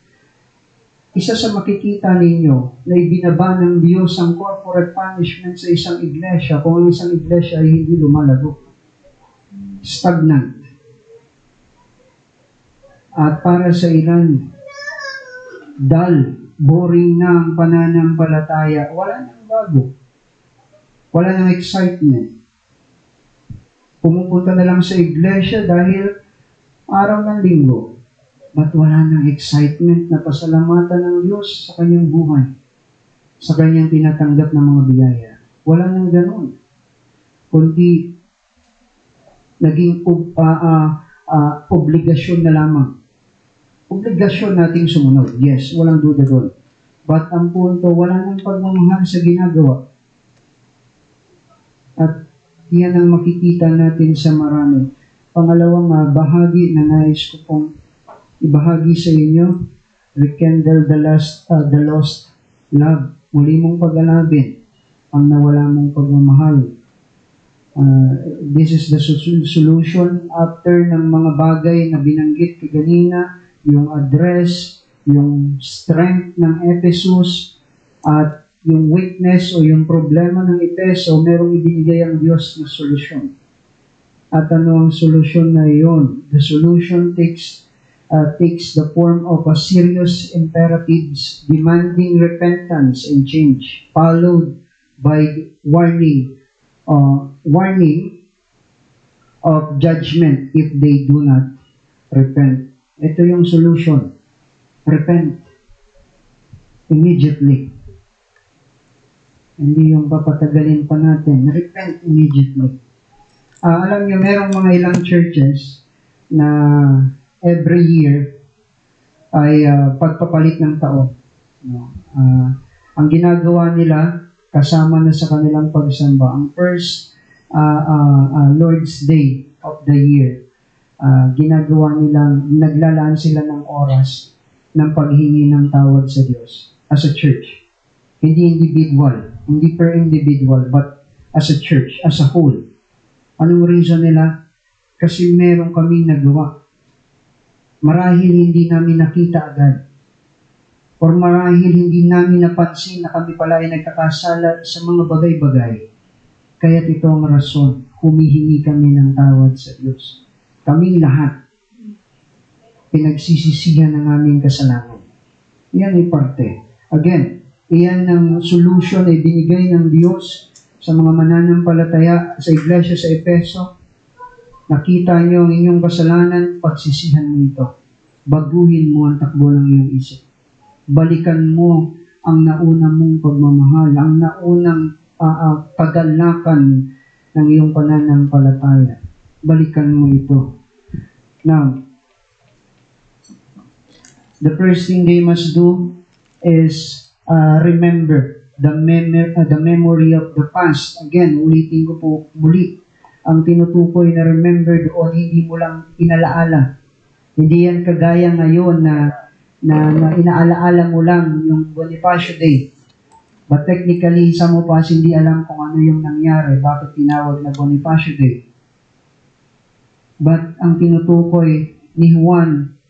isa sa makikita ninyo na ibinaba ng Diyos ang corporate punishment sa isang iglesia kung ang isang iglesia ay hindi lumalago. Stagnant. At para sa ilan, dull, boring na ang pananampalataya, wala nang bago. Wala nang excitement. Pumupunta na lang sa iglesia dahil araw ng linggo. But wala nang excitement na pasalamatan ng Diyos sa kanyang buhay, sa kanyang tinatanggap ng mga biyaya. Wala nang ganun. Kundi naging obligasyon na lamang. Obligasyon nating sumunod. Yes, walang duda doon. But ang punto, wala nang pagmamahal sa ginagawa. At yan ang makikita natin sa marami. Pangalawang bahagi na nais ko pong ibahagi sa inyo, rekindle the lost love. Muli mong pag-alabin ang nawala mong pagmamahal. This is the solution after ng mga bagay na binanggit kaganina, yung address, yung strength ng Ephesus, at yung weakness o yung problema ng Efeso, merong ibinigay ang Diyos na solusyon. At ano ang solusyon na iyon? The solution takes the form of a serious imperatives demanding repentance and change, followed by warning of judgment if they do not repent. Ito yung solution. Repent. Immediately. Hindi yung papatagalin pa natin. Repent immediately. Alam niyo, merong mga ilang churches na every year ay pagpapalit ng taon. No? Ang ginagawa nila, kasama na sa kanilang pagsamba, ang first Lord's Day of the year, ginagawa nilang, naglalaan sila ng oras ng paghingi ng tawad sa Diyos as a church. Hindi individual, hindi per individual, but as a church, as a whole. Anong reason nila? Kasi meron kaming nagawa. Marahil hindi namin nakita agad. Or marahil hindi namin napansin na kami pala ay nagkakasala sa mga bagay-bagay. Kaya't ito ang rason, humihingi kami ng tawad sa Diyos. Kaming lahat, pinagsisisihan ng aming kasalanan. Yan ay parte. Again, iyan ang solution ay binigay ng Diyos sa mga mananampalataya sa iglesia sa Efeso. Nakita niyo ang inyong kasalanan, pagsisihan mo ito. Baguhin mo ang takbo ng iyong isip. Balikan mo ang nauna mong pagmamahal, ang naunang pagalakan ng iyong pananampalataya. Balikan mo ito. Now, the first thing they must do is remember the memory of the past. Again, ulitin ko po muli. Ang tinutukoy na remember doon, hindi mo lang inalaala. Hindi yan kagaya ngayon na inaalaala mo lang yung Bonifacio Day. But technically, some of us hindi alam kung ano yung nangyari, bakit tinawag na Bonifacio Day. But ang tinutukoy ni Juan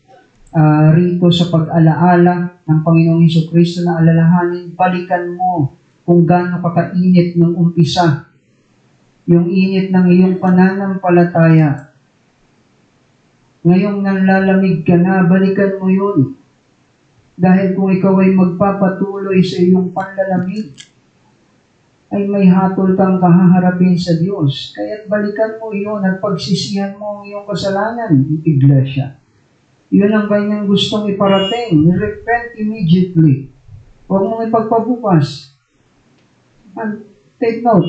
rito sa pag-alaala ng Panginoong Hesukristo na alalahanin, balikan mo kung gaano kakainit nung umpisa. Yung init ng iyong pananampalataya. Ngayong nanlalamig ka na, balikan mo yun. Dahil kung ikaw ay magpapatuloy sa iyong panlalamig, ay may hatol kang kahaharapin sa Diyos. Kaya't balikan mo yun at pagsisihan mo ang iyong kasalanan, iglesia. Yun ang kanyang gustong iparating. Repent immediately. Huwag mong ipagpabukas. And take note,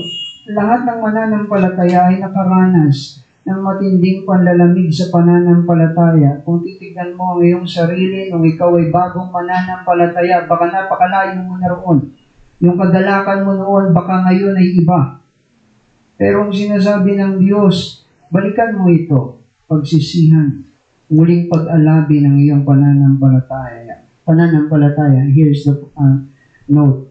lahat ng mananampalataya ay nakaranas ng matinding panlalamig sa pananampalataya. Kung titignan mo ang iyong sarili, nung ikaw ay bagong mananampalataya, baka napakalayo mo na roon. Yung kagalakan mo noon, baka ngayon ay iba. Pero ang sinasabi ng Diyos, balikan mo ito, pagsisihan, muling pag-alabi ng iyong pananampalataya. Here's the note.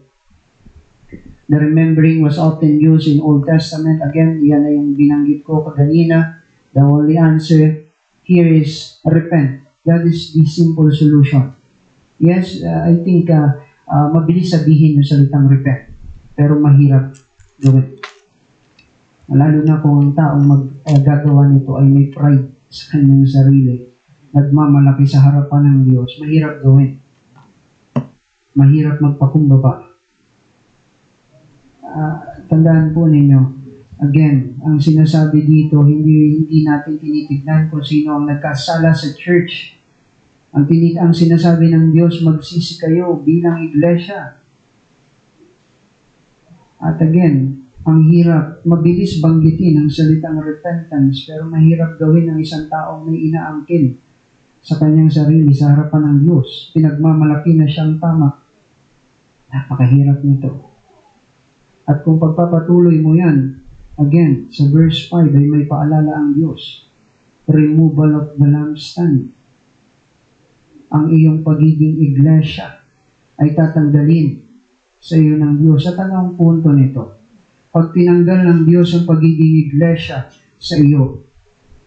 The remembering was often used in Old Testament. Again, yan na yung binanggit ko kaganina. The only answer here is repent. That is the simple solution. Yes, I think mabilis sabihin yung salitang repent. Pero mahirap gawin. Lalo na kung ang taong gagawa nito ay may pride sa kanyang sarili. Nagmamalaki sa harapan ng Diyos. Mahirap gawin. Mahirap magpakumbaba. Tandaan po ninyo, again, ang sinasabi dito, hindi natin tinitignan kung sino ang nagkasala sa church. Ang sinasabi ng Diyos, magsisi kayo bilang iglesia. At again, ang hirap, mabilis banggitin ang salitang repentance, pero mahirap gawin ng isang taong may inaangkin sa kanyang sarili sa harapan ng Diyos. Pinagmamalaki na siyang tama. Napakahirap nito. At kung pagpapatuloy mo yan, again, sa verse 5 ay may paalala ang Diyos. Removal of the lampstand. Ang iyong pagiging iglesia ay tatanggalin sa iyo ng Diyos. At ano ang punto nito? Pag tinanggal ng Diyos ang pagiging iglesia sa iyo,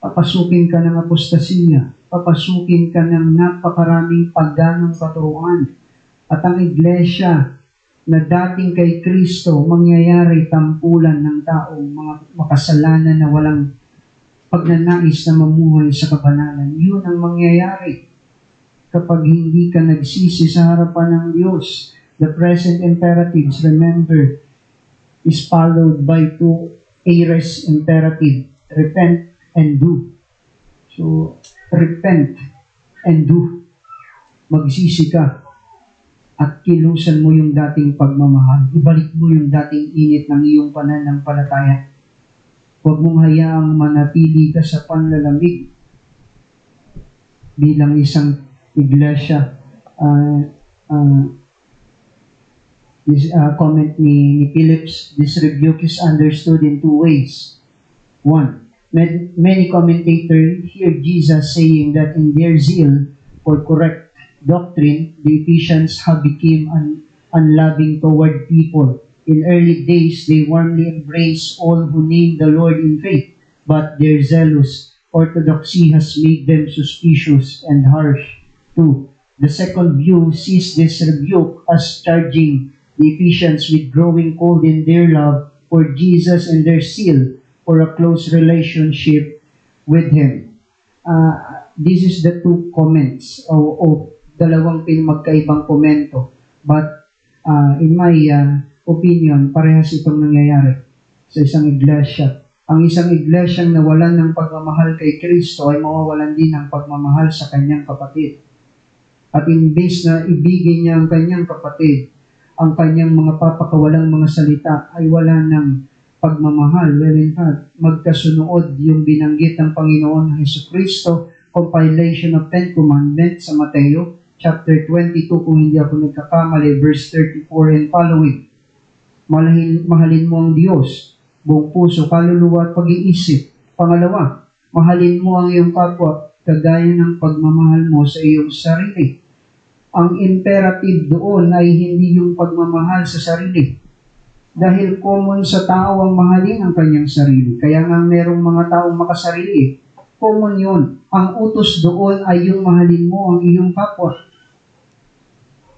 papasukin ka ng apostasiya, papasukin ka ng napakaraming pagganong katuruan. At ang iglesia na dating kay Kristo, mangyayari tampulan ng taong mga makasalanan na walang pagnanais na mamuhay sa kabanalan. Yun ang mangyayari kapag hindi ka nagsisi sa harapan ng Diyos. The present imperatives, remember, is followed by two aorist imperative. Repent and do. So, repent and do. Magsisi ka at kilusan mo yung dating pagmamahal. Ibalik mo yung dating init ng iyong pananampalataya. Huwag mong hayaang manatili ka sa panlalamig bilang isang iglesia. This comment ni Phillips, this rebuke is understood in two ways. One, many commentators hear Jesus saying that in their zeal for correct doctrine, the Ephesians have become unloving toward people. In early days, they warmly embraced all who name the Lord in faith, but their zealous orthodoxy has made them suspicious and harsh. Two, the second view sees this rebuke as charging the Ephesians with growing cold in their love for Jesus and their zeal for a close relationship with Him. This is the two comments o dalawang magkaibang komento. But in my opinion, parehas itong nangyayari sa isang iglesia. Ang isang iglesyang nawalan ng pagmamahal kay Kristo ay mawawalan din ng pagmamahal sa kanyang kapatid. At imbes na ibigay niya ang kanyang kapatid, ang kanyang mga papakawalang mga salita ay wala ng pagmamahal. Well, in fact, magkasunod yung binanggit ng Panginoon Jesucristo, compilation of 10 commandments sa Mateo, chapter 22, kung hindi ako nagkakamali, verse 34 and following. Mahalin mo ang Diyos, buong puso, kaluluwa at pag-iisip. Pangalawa, mahalin mo ang iyong kapwa, kagaya ng pagmamahal mo sa iyong sarili. Ang imperative doon ay hindi yung pagmamahal sa sarili. Dahil common sa tao ang mahalin ang kanyang sarili. Kaya nga merong mga taong makasarili. Common yun. Ang utos doon ay yung mahalin mo ang iyong kapwa.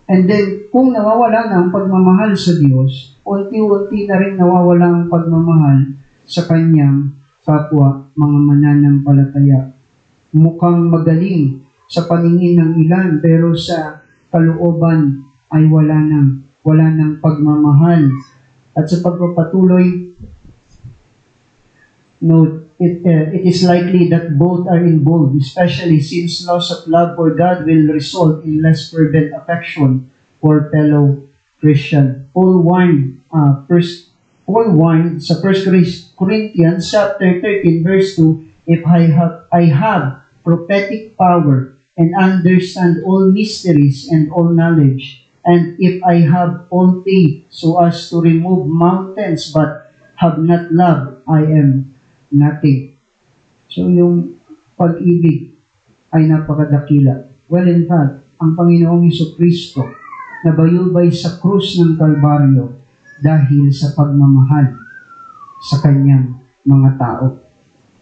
And then, kung nawawala na ang pagmamahal sa Diyos, unti-unti na rin nawawala ang pagmamahal sa kanyang kapwa, mga mananampalataya. Mukhang magaling sa paningin ng ilan, pero sa kalooban ay wala ng pagmamahal. At sa pagpapatuloy, note, it is likely that both are involved, especially since loss of love for God will result in less fervent affection for fellow Christian. Paul warned sa 1 Corinthians chapter 13, verse 2, if I have prophetic power and understand all mysteries and all knowledge, and if I have all faith so as to remove mountains but have not love, I am nothing. So yung pag-ibig ay napakadakila. Well, in fact, ang Panginoong Jesucristo nabayubay sa krus ng Kalbaryo dahil sa pagmamahal sa kanyang mga tao,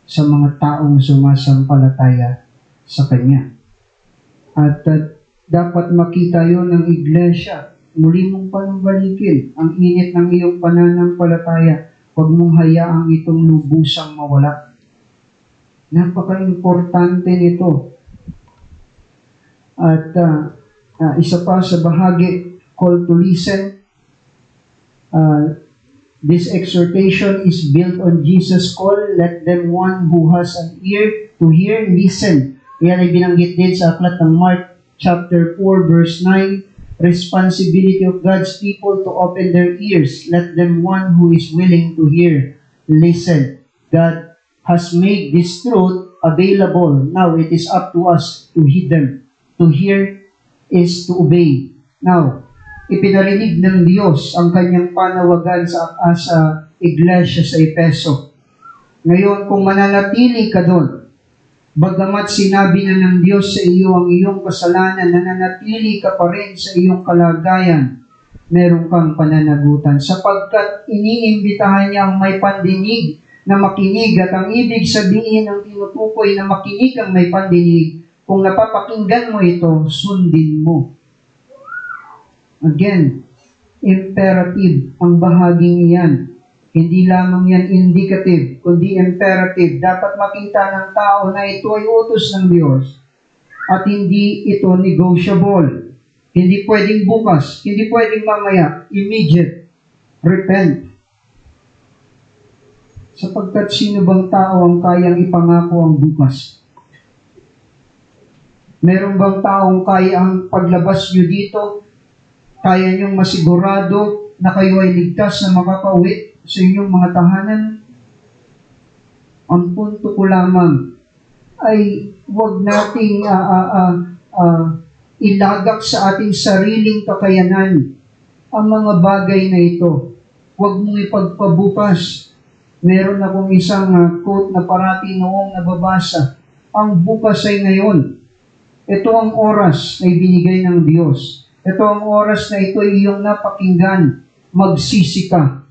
sa mga taong sumasampalataya sa kanya. At dapat makita yon ng iglesia. Muli mong panumbalikin ang init ng iyong pananampalataya. Huwag mong hayaang itong lubusang mawala. Napaka-importante nito. At isa pa sa bahagi, call to listen. This exhortation is built on Jesus' call. Let them one who has an ear to hear, listen. Yan ay binanggit din sa aklat ng Mark chapter 4 verse 9. Responsibility of God's people to open their ears. Let them one who is willing to hear, listen. God has made this truth available. Now it is up to us to heed them. To hear is to obey. Now, ipinarinig ng Diyos ang kanyang panawagan sa iglesia sa Efeso. Ngayon, kung mananatili ka doon, bagamat sinabi na ng Diyos sa iyo ang iyong kasalanan, nananatili ka pa rin sa iyong kalagayan, meron kang pananagutan. Sapagkat iniimbitahan niya ang may pandinig na makinig, at ang ibig sabihin ng tinutukoy na makinig ang may pandinig, kung napapakinggan mo ito, sundin mo. Again, imperative ang bahaging iyan. Hindi lamang yan indicative, kundi imperative. Dapat makita ng tao na ito ay utos ng Diyos at hindi ito negotiable. Hindi pwedeng bukas, hindi pwedeng mamaya, immediate. Repent. Sapagkat sino bang tao ang kayang ipangako ang bukas? Meron bang taong kaya ang paglabas nyo dito, kaya nyong masigurado na kayo ay ligtas na makakauwi sa inyong mga tahanan? Ang punto ko lamang ay huwag nating ilagak sa ating sariling kakayanan ang mga bagay na ito. Huwag mong ipagpabukas. Meron akong isang quote na parati noong nababasa. Ang bukas ay ngayon. Ito ang oras na ibinigay ng Diyos. Ito ang oras na ito ay iyong napakinggan. Magsisi ka.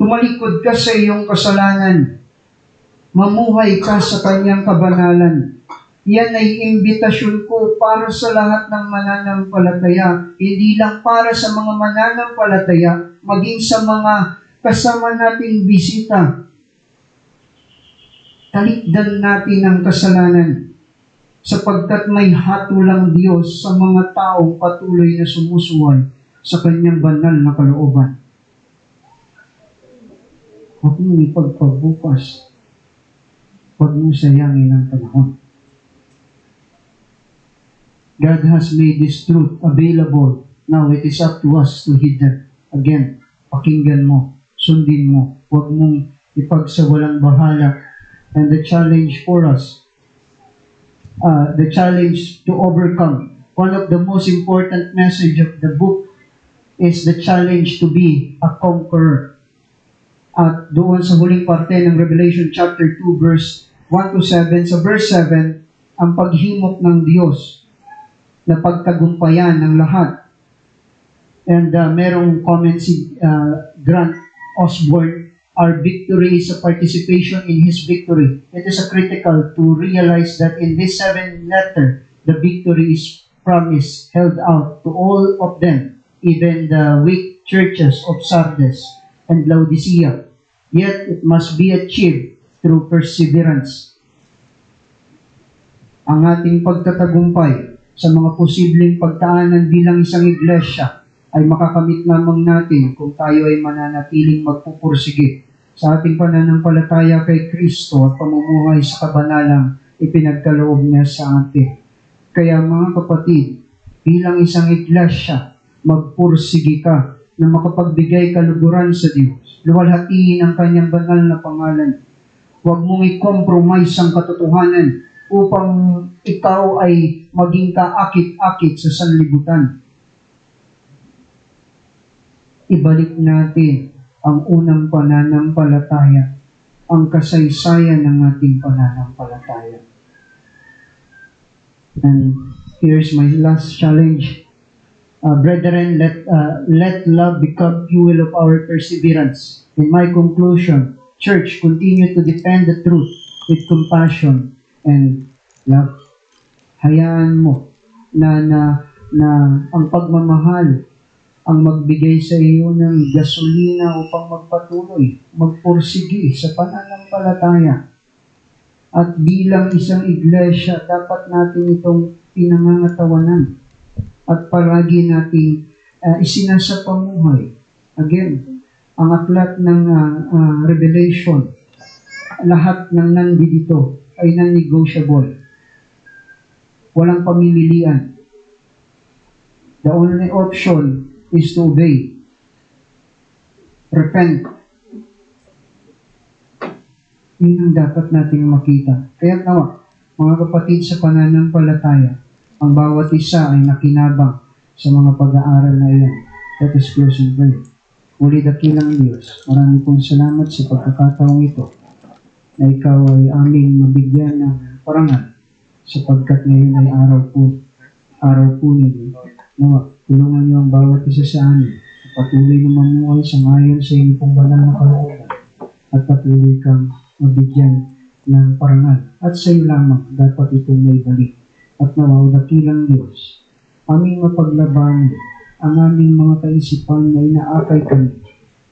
Tumalikod ka sa iyong kasalanan. Mamuhay ka sa kanyang kabanalan. Yan ay imbitasyon ko para sa lahat ng mananampalataya. Hindi lang para sa mga mananampalataya, maging sa mga kasama nating bisita. Talikdan natin ang kasalanan sapagkat may hatol ang Diyos sa mga taong patuloy na sumusuway sa kanyang banal na kalooban. Huwag mong ipagpabukas. Huwag mong sayangin ang panahon. God has made this truth available. Now it is up to us to heed them. Again, pakinggan mo, sundin mo, huwag mong ipagsawalang bahala. And the challenge for us, the challenge to overcome, one of the most important message of the book is the challenge to be a conqueror. At doon sa huling parte ng Revelation chapter 2 verse 1 to 7, sa verse 7, ang paghimok ng Diyos na pagtagumpayan ng lahat. And merong comment si Grant Osborne, our victory is a participation in His victory. It is critical to realize that in this 7 letter, the victory is promised, held out to all of them, even the weak churches of Sardes and Laodicea. Yet it must be achieved through perseverance. Ang ating pagtatagumpay sa mga posibleng pagtaanan bilang isang iglesia ay makakamit lamang natin kung tayo ay mananatiling magpupursige sa ating pananampalataya kay Kristo at pamumuhay sa kabanalang ipinagkaloob niya sa atin. Kaya mga kapatid, bilang isang iglesia, magpursige ka na makapagbigay kaluguran sa Diyos. Luwalhatiin ang kanyang banal na pangalan. Huwag mong i-compromise ang katotohanan upang ikaw ay maging kaakit-akit sa sanlibutan. Ibalik natin ang unang pananampalataya, ang kasaysayan ng ating pananampalataya. And here's my last challenge. Brethren, let love become fuel of our perseverance. In my conclusion, church, continue to defend the truth with compassion and love. Hayaan mo na ang pagmamahal ang magbigay sa iyo ng gasolina upang magpatuloy, magpursige sa pananampalataya. At bilang isang iglesia, dapat natin itong pinangangatawanan at palagi nating isinasapamuhay. Again, ang aklat ng Revelation, lahat ng nandito ay non-negotiable. Walang pamimilian. The only option is to obey. Repent. Yun ang dapat nating makita. Kaya nawa, mga kapatid sa pananampalataya, ang bawat isa ay nakinabang sa mga pag-aaral na iyan. Let us close in prayer. Muli dakilang Diyos, maraming pong salamat sa pagkakataong ito na ikaw ay aming mabigyan ng parangal sapagkat ngayon ay araw po ninyo. Nawa, tulungan niyo ang bawat isa sa amin na patuloy na mamuhay sa ngayon sa inyong pong banal na kalooban at patuloy kang mabigyan ng parangal. At sa iyo lamang dapat itong may balik. At nawa, dakilang Diyos, aming mapaglaban ang aming mga kaisipan na inaakay kami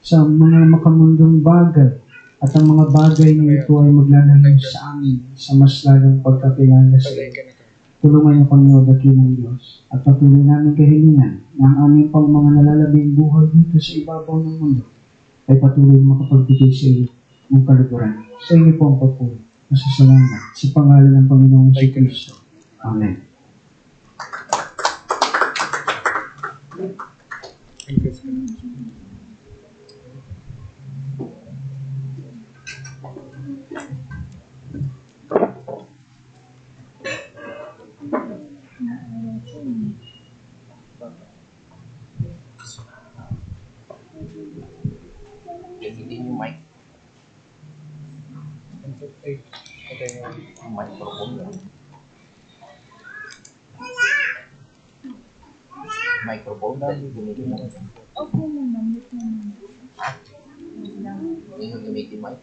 sa mga makamundong bagay at ang mga bagay na ito ay maglalayo sa amin sa mas lalong pagkakilala sa iyo. Tulungan niyo kami, o dakilang Diyos, at patuloy namin kahilingan na ang aming pang mga nalalabing buhay dito sa ibabaw ng mundo ay patuloy makapagbigay sa iyo mong kaluguran. Sa inyo po ang papuri. Masasalamat sa pangalan ng Panginoong Kristo. Amen. Gamitin yung mic. Yung microphone lang. Microphone lang. Gamitin mo. Opo naman, mute naman. Ha? Hindi yung gamitin mic.